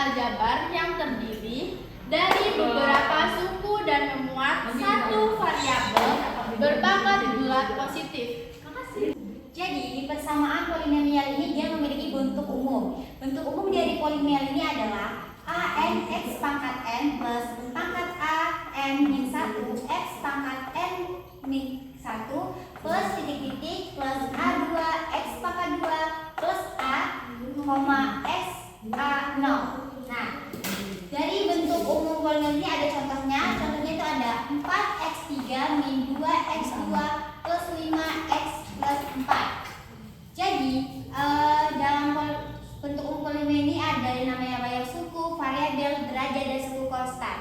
aljabar yang terdiri dari beberapa suku dan memuat satu variabel berpangkat bulat positif. Jadi, persamaan polinomial ini dia memiliki bentuk umum. Bentuk umum dari polinomial ini adalah an x pangkat n plus pangkat a n min 1 x pangkat n min 1 plus titik-titik plus a2 x pangkat 2 plus a, x a0. Nah, dari bentuk umum polinomial ini ada contohnya. Contohnya itu ada 4x3 min 2x2 plus 5x plus 4. Jadi, dalam bentuk umum polinomial ini ada yang namanya banyak suku, variabel, derajat, dan suku konstan.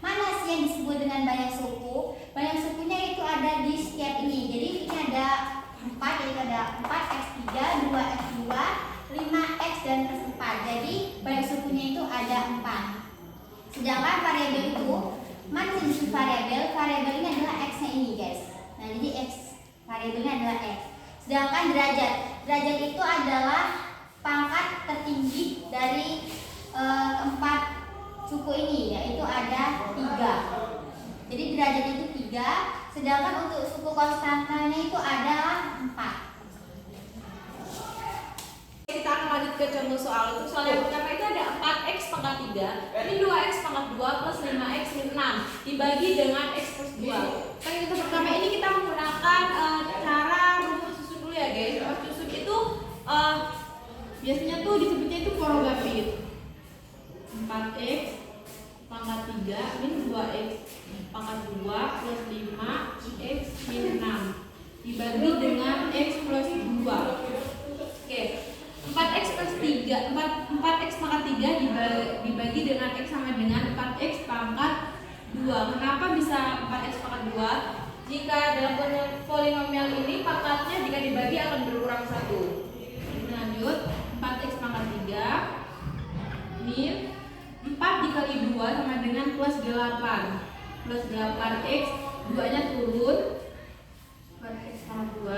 Mana sih yang disebut dengan banyak suku? Banyak sukunya itu ada di setiap ini. Jadi ini ada 4, yaitu ada 4x3, 2x2, 5x, dan plus 4. Jadi banyak sukunya itu ada 4. Sedangkan variabel itu, mana sih disebut variabel? Variabel ini adalah x-nya ini, guys. Nah, jadi x, variabelnya adalah x. Sedangkan derajat itu adalah pangkat tertinggi dari keempat suku ini, yaitu ada 3. Jadi derajat itu 3, sedangkan untuk suku konstantanya itu adalah 4. Kita akan lanjut ke contoh soal. Untuk soal yang pertama itu ada 4x pangkat 3 min 2x pangkat 2 plus 5x min 6 dibagi dengan x plus 2. Pada contoh pertama ini kita menggunakan cara rumus susun dulu ya guys. Rumus susun itu biasanya tuh disebutnya itu porogapit. 4x pangkat 3 min 2x pangkat 2 plus 5x min 6 dibagi dengan x plus 2. Oke, 4x plus 3, 4x pangkat 3 dibagi dengan x sama dengan 4x pangkat 2. Kenapa bisa 4x pangkat 2? Jika dalam polinomial ini pangkatnya jika dibagi akan berkurang 1. Lanjut, 4x pangkat 3 min 4 dikali 2 sama dengan plus 8. Plus 8x, 2 nya turun, 4x pangkat 2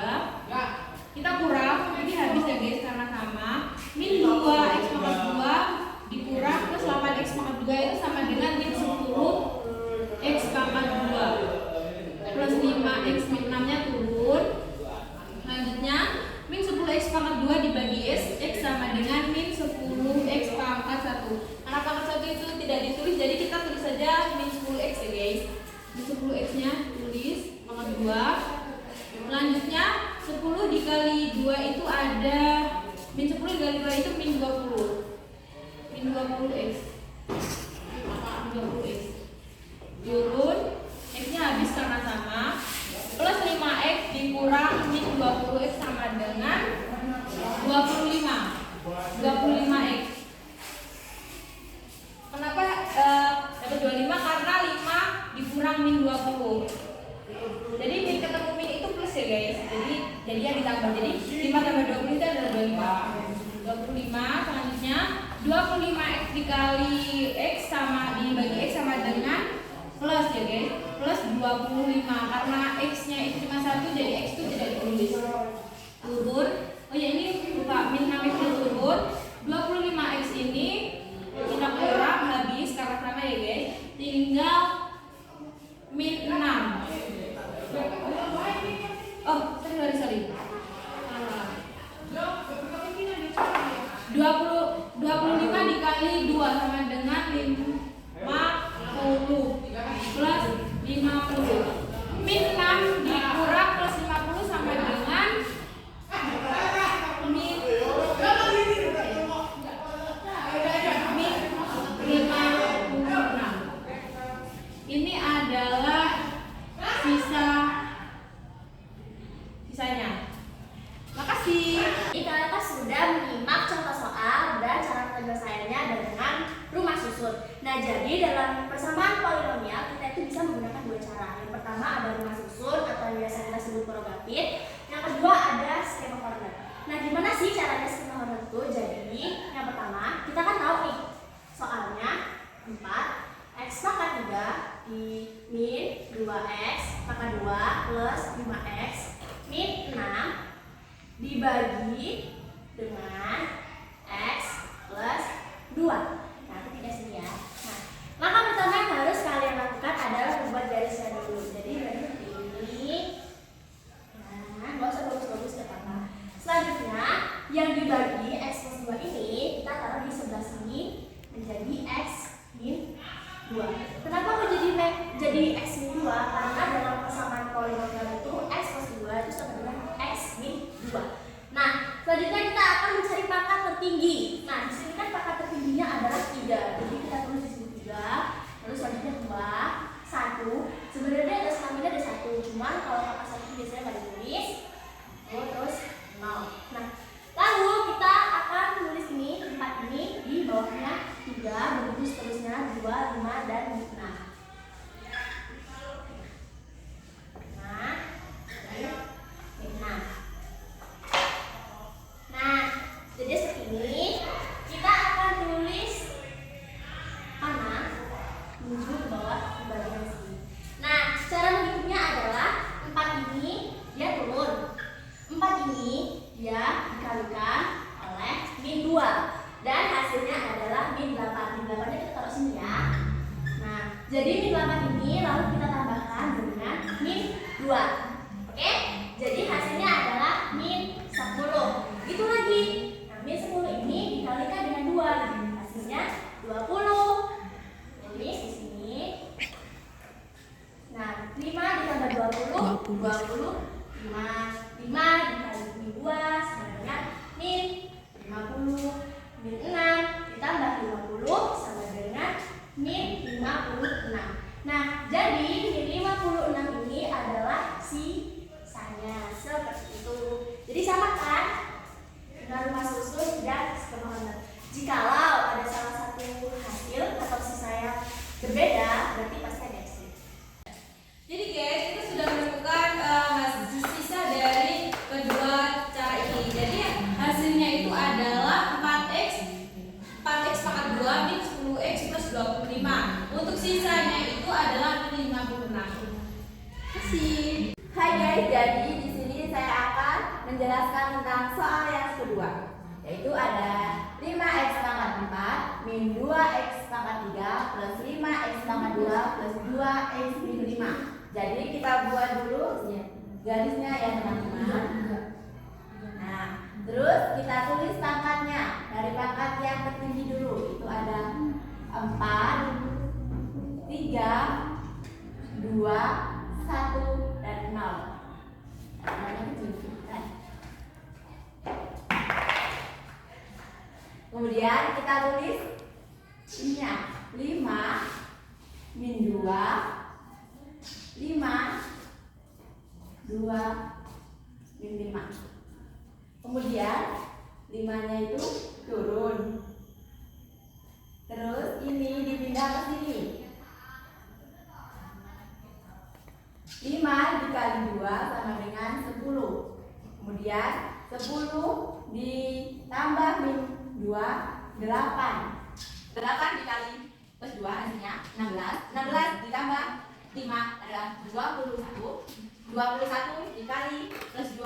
kita kurang, jadi habis ya guys karena sama. Min 2x pangkat 2 dikurang plus 8x pangkat 2 itu sama dengan min 10x pangkat 2 plus 5x min 6 nya turun. Selanjutnya min 10x pangkat 2 dibagi x sama dengan min 10x pangkat 1. Karena pangkat 1 itu tidak ditulis, jadi kita tulis saja min 10x ya guys. Min 10x nya tulis pangkat 2. Selanjutnya 10 dikali 2 itu ada min 10 dikali 2 itu min 20. Min 20x. 20x. Turun, x-nya habis karena sama. Plus 5x dikurang min 20x sama dengan 25. 25x. Kenapa dapat 25? Karena 5 dikurang min 20. Jadi min ketemu min itu plus ya guys. Jadi yang ditambah. Jadi 5 tambah 20 itu adalah 25. Selanjutnya 25x dikali x sama dibagi x sama dengan plus ya guys. Plus 25 karena x-nya itu cuma 1 jadi x itu tidak ditulis. Turun. Oh ya ini lupa min 6x itu turun. 25x ini kita kurang habis karena sama ya guys. Tinggal min 6. Oh, sorry. 25 dikali 2 sama dengan 50 plus 50. Min 6 dikurang plus 50 sama dengan min 56. Ini adalah sisanya. Makasih. Kalian sudah menyimak contoh soal dan cara penyelesaiannya dengan rumah susun. Nah, jadi dalam persamaan polinomial kita itu bisa menggunakan dua cara. Yang pertama ada rumah susun atau yang biasa kita sebut porogapit. Yang kedua ada skema Horner. Nah, gimana sih caranya skema Horner itu? Jadi, yang pertama kita kan tahu nih soalnya 4x pangkat 3 di min 2x pangkat 2 plus 5x min 6 dibagi dengan x plus 2. Nah, dari sini ya. Nah, langkah pertama yang harus kalian lakukan adalah membuat garisnya dulu. Jadi garis seperti ini. Nah, nggak usah bagus-bagus ya Kakak. Selanjutnya, yang dibagi x plus 2 ini kita taruh di sebelah sini menjadi x min 2. Kenapa kok jadi x min 2? Karena dalam persamaan polinomial itu x plus 2 itu sama dengan x min 2. Nah, selanjutnya kita akan mencari pangkat tertinggi. Nah, di sini kan pangkat tertingginya adalah 3. Jadi kita tulis di sini 3, lalu selanjutnya 2, 1. Sebenarnya ada selanjutnya ada 1, cuman kalau kakak 1 biasanya nggak ditulis. Terus 0. Nah, lalu kita akan tulis ini 4 ini di bawahnya 3, begitu seterusnya 2, 5 dan 6. Nah, ini 6. Nah, jadi seperti ini kita akan tulis mana menuju ke bawah di bagian sini. Nah, cara menghitungnya adalah 4 ini dia turun, 4 ini dia dikalikan oleh min 2 dan hasilnya adalah min 8. Min 8 nya kita taruh sini ya. Nah, jadi min 8 ini lalu kita tambahkan dengan min 2. Oke? Jadi hasilnya adalah min 10. Itu lagi. Nah, min 10 ini dikalikan dengan 2. Hasilnya 20. Tulis di sini. Nah, 5 ditambah 20, 25. 5 dikali min 2 sama dengan min 50. Min 6 ditambah 50 sama dengan min 56. Nah, jadi min 56 ini adalah sisanya. Seperti itu. Jadi sama kan? Dengan rumah susun dan kemohonan. Jikalau ada salah satu hasil atau sisa yang berbeda, berarti pasti ada x. Jadi guys, kita sudah menemukan sisa dari kedua cara ini. Jadi hasilnya itu adalah 4x pangkat 2 min 10x plus 25. Untuk sisanya itu adalah min 56. Kasih. Hai guys, jadi di sini saya akan menjelaskan tentang soal yang kedua, yaitu ada 5x pangkat 4 min 2x pangkat 3 plus 5x pangkat 2 plus 2x min 5. Jadi kita buat dulu garisnya ya teman-teman. Nah, terus kita tulis pangkatnya. Dari pangkat yang tertinggi dulu, itu ada 4, 3, 2, 1, dan 0. Nolnya kecil kan? Kemudian kita tulis ininya 5 min 2, 5, 2, min 5. Kemudian 5-nya itu turun. Terus ini dipindah ke sini. 5 dikali 2 sama dengan 10. Kemudian 10 ditambah min 2, 8. 8 dikali plus 2 hasilnya 16. 16 ditambah 5 adalah 21. 21 dikali plus 2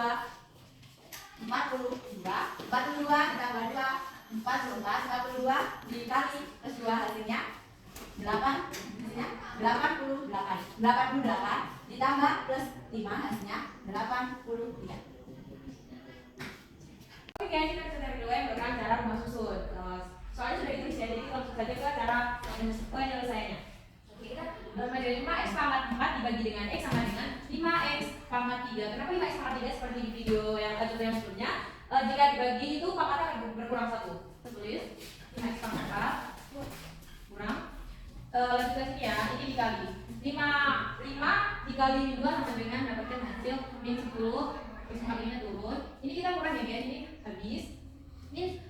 42. 42 ditambah 2 44. 42 dikali plus 2 hasilnya 8. Hasilnya 88. 88 ditambah plus 5 hasilnya 83. Oke guys, kita cari dulu yang bakalan cara rumah susun. Soalnya sudah ditulis ya, jadi langsung saja ke cara penyelesaiannya. Oke, kita dari 5x pangkat 4 dibagi dengan x sama dengan 5x pangkat 3. Kenapa 5x pangkat 3 seperti di video yang yang sebelumnya? Jika dibagi itu pangkatnya akan berkurang 1. Kita tulis 5x pangkat 4 kurang. Lanjut ke sini ya, ini dikali 5 dikali 2 sama dengan dapatkan hasil min 10. X pangkat 5 turun. Ini kita kurang ya guys, ini habis.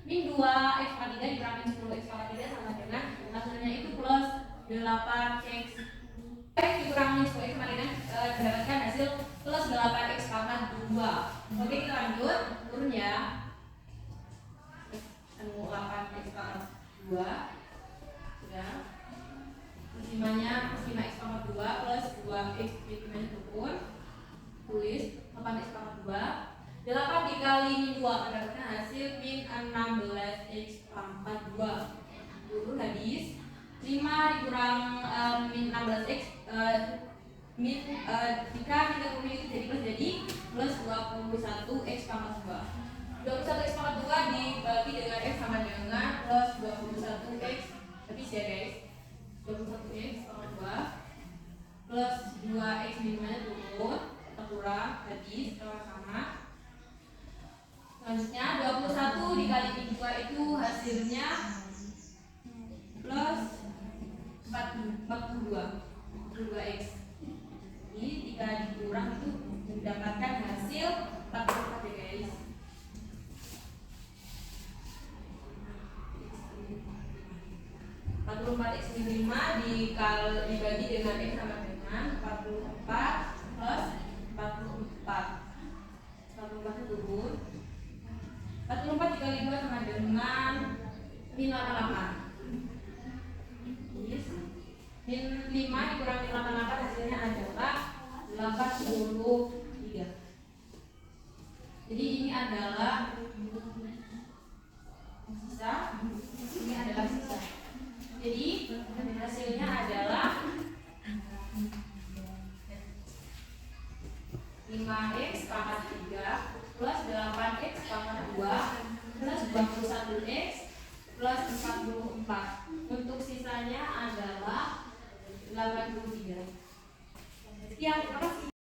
Min 2 x pangkat 3 dikurang min 10 x pangkat 3 sama dengan hasilnya itu plus 8x. X dikurang min 10 x sama dengan mendapatkan hasil plus 8x pangkat 2. Oke, kita lanjut turun ya. 8x pangkat 2 sudah. 5-nya 5x pangkat 2 plus 2x min 5 turun. Tulis 8x pangkat 2. 8 dikali min 2 mendapatkan hasil min 16x pangkat 2. Turun habis. dikurang min 16x jika min kemudian itu jadi plus 21x pangkat 2. 21x pangkat 2 dibagi dengan x sama dengan plus 21x, habis ya guys. 21x pangkat 2 plus 2x minimanya turun atau kurang, habis sama. Selanjutnya 21 dikali min 2 itu hasilnya plus 42x. Ini jika dikurang itu mendapatkan hasil 44 ya guys. 44x min 5 dibagi dengan x sama dengan 44 plus 44. 44 itu turun. 44 dikali 2 sama dengan min 88. Min 5 dikurang min 88 hasilnya adalah 83. Jadi ini adalah sisa. Ini adalah sisa. Jadi hasilnya adalah 5x pangkat 3 plus 8x pangkat 2 plus 21x plus 44. Untuk sisanya adalah 83. Sekian, terima kasih.